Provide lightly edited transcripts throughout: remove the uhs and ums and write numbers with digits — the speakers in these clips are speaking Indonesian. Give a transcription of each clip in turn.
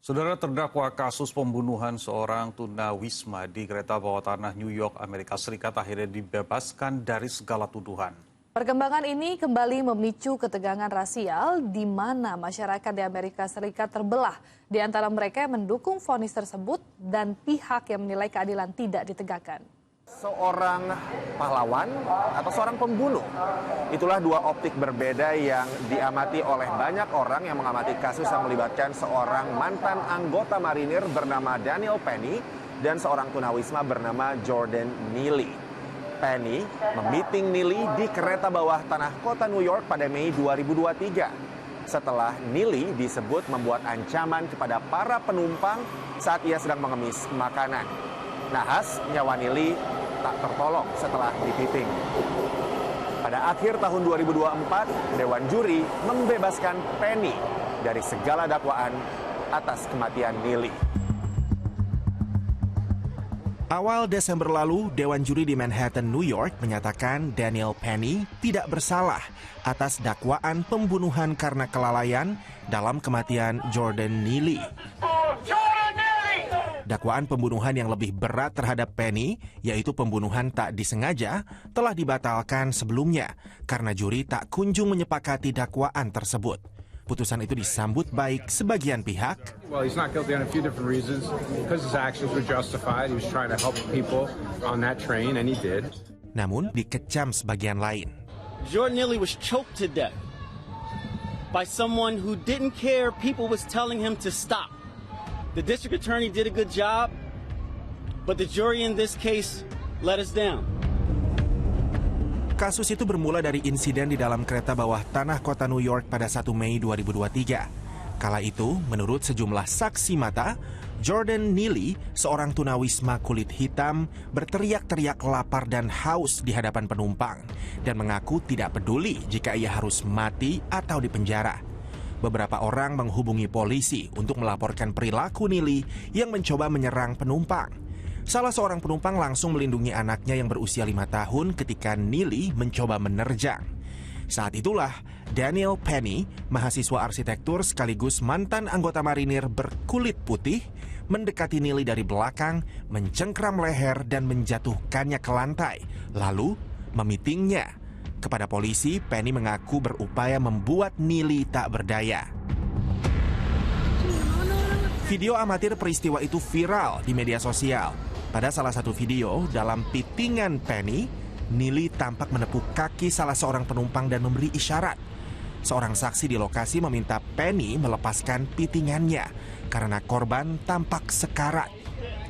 Saudara terdakwa kasus pembunuhan seorang tunawisma di kereta bawah tanah New York, Amerika Serikat akhirnya dibebaskan dari segala tuduhan. Perkembangan ini kembali memicu ketegangan rasial di mana masyarakat di Amerika Serikat terbelah di antara mereka yang mendukung vonis tersebut dan pihak yang menilai keadilan tidak ditegakkan. Seorang pahlawan atau seorang pembunuh, itulah dua optik berbeda yang diamati oleh banyak orang yang mengamati kasus yang melibatkan seorang mantan anggota marinir bernama Daniel Penny dan seorang tunawisma bernama Jordan Neely. Penny memiting Neely di kereta bawah tanah kota New York pada Mei 2023. Setelah Neely disebut membuat ancaman kepada para penumpang saat ia sedang mengemis makanan. Nahas, nyawa Neely tak tertolong setelah dipiting. Pada akhir tahun 2024, Dewan Juri membebaskan Penny dari segala dakwaan atas kematian Neely. Awal Desember lalu, Dewan Juri di Manhattan, New York menyatakan Daniel Penny tidak bersalah atas dakwaan pembunuhan karena kelalaian dalam kematian Jordan Neely. Dakwaan pembunuhan yang lebih berat terhadap Penny, yaitu pembunuhan tak disengaja, telah dibatalkan sebelumnya karena juri tak kunjung menyepakati dakwaan tersebut. Putusan itu disambut baik sebagian pihak. Well, he's not guilty on a few different reasons because his actions were justified. He was trying to help people on that train and he did. Namun dikecam sebagian lain. Jordan Neely was choked to death by someone who didn't care people was telling him to stop. The district attorney did a good job, but the jury in this case let us down. Kasus itu bermula dari insiden di dalam kereta bawah tanah kota New York pada 1 Mei 2023. Kala itu, menurut sejumlah saksi mata, Jordan Neely, seorang tunawisma kulit hitam, berteriak-teriak lapar dan haus di hadapan penumpang dan mengaku tidak peduli jika ia harus mati atau dipenjara. Beberapa orang menghubungi polisi untuk melaporkan perilaku Neely yang mencoba menyerang penumpang. Salah seorang penumpang langsung melindungi anaknya yang berusia 5 tahun ketika Neely mencoba menerjang. Saat itulah Daniel Penny, mahasiswa arsitektur sekaligus mantan anggota marinir berkulit putih, mendekati Neely dari belakang, mencengkram leher dan menjatuhkannya ke lantai, lalu memitingnya. Kepada polisi, Penny mengaku berupaya membuat Neely tak berdaya. Video amatir peristiwa itu viral di media sosial. Pada salah satu video, dalam pitingan Penny, Neely tampak menepuk kaki salah seorang penumpang dan memberi isyarat. Seorang saksi di lokasi meminta Penny melepaskan pitingannya karena korban tampak sekarat.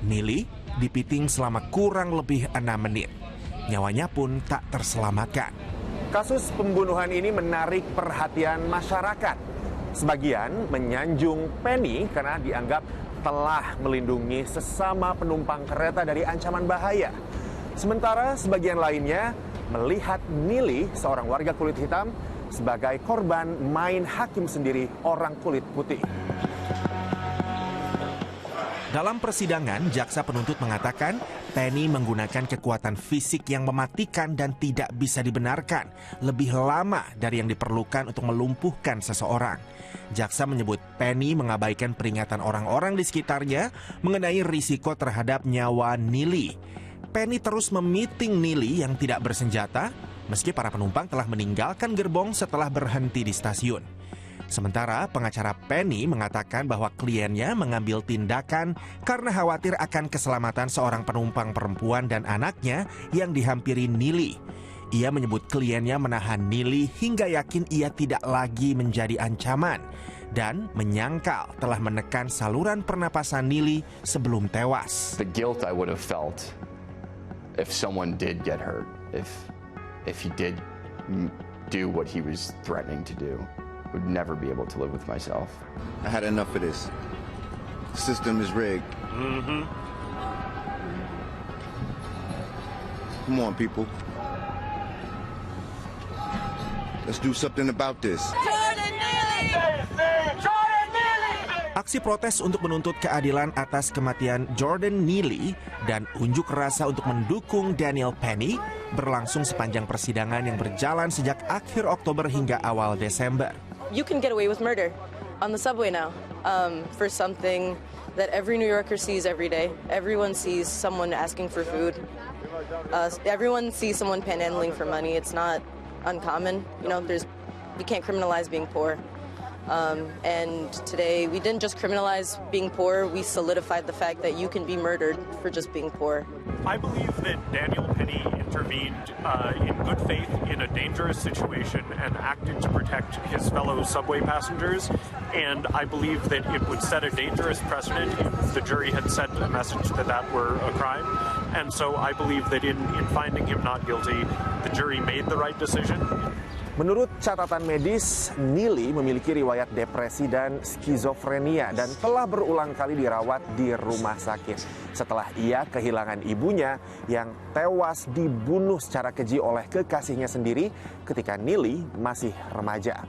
Neely dipiting selama kurang lebih 6 menit. Nyawanya pun tak terselamatkan. Kasus pembunuhan ini menarik perhatian masyarakat. Sebagian menyanjung Penny karena dianggap telah melindungi sesama penumpang kereta dari ancaman bahaya. Sementara sebagian lainnya melihat Neely, seorang warga kulit hitam, sebagai korban main hakim sendiri orang kulit putih. Dalam persidangan, jaksa penuntut mengatakan Penny menggunakan kekuatan fisik yang mematikan dan tidak bisa dibenarkan lebih lama dari yang diperlukan untuk melumpuhkan seseorang. Jaksa menyebut Penny mengabaikan peringatan orang-orang di sekitarnya mengenai risiko terhadap nyawa Neely. Penny terus memiting Neely yang tidak bersenjata meski para penumpang telah meninggalkan gerbong setelah berhenti di stasiun. Sementara pengacara Penny mengatakan bahwa kliennya mengambil tindakan karena khawatir akan keselamatan seorang penumpang perempuan dan anaknya yang dihampiri Neely. Ia menyebut kliennya menahan Neely hingga yakin ia tidak lagi menjadi ancaman dan menyangkal telah menekan saluran pernapasan Neely sebelum tewas. The guilt I would have felt if someone did get hurt, if he did do what he was threatening to do. Would never be able to live with myself. I had enough of this. The system is rigged. Come on, people. Let's do something about this. Aksi protes untuk menuntut keadilan atas kematian Jordan Neely dan unjuk rasa untuk mendukung Daniel Penny berlangsung sepanjang persidangan yang berjalan sejak akhir Oktober hingga awal Desember. You can get away with murder on the subway now. for something that every New Yorker sees every day. Everyone sees someone asking for food. Everyone sees someone panhandling for money. It's not uncommon. You know, we can't criminalize being poor. And today, we didn't just criminalize being poor, we solidified the fact that you can be murdered for just being poor. I believe that Daniel Penny intervened in good faith in a dangerous situation and acted to protect his fellow subway passengers. And I believe that it would set a dangerous precedent if the jury had sent a message that that were a crime. And so I believe that in finding him not guilty, the jury made the right decision. Menurut catatan medis, Neely memiliki riwayat depresi dan skizofrenia dan telah berulang kali dirawat di rumah sakit setelah ia kehilangan ibunya yang tewas dibunuh secara keji oleh kekasihnya sendiri ketika Neely masih remaja.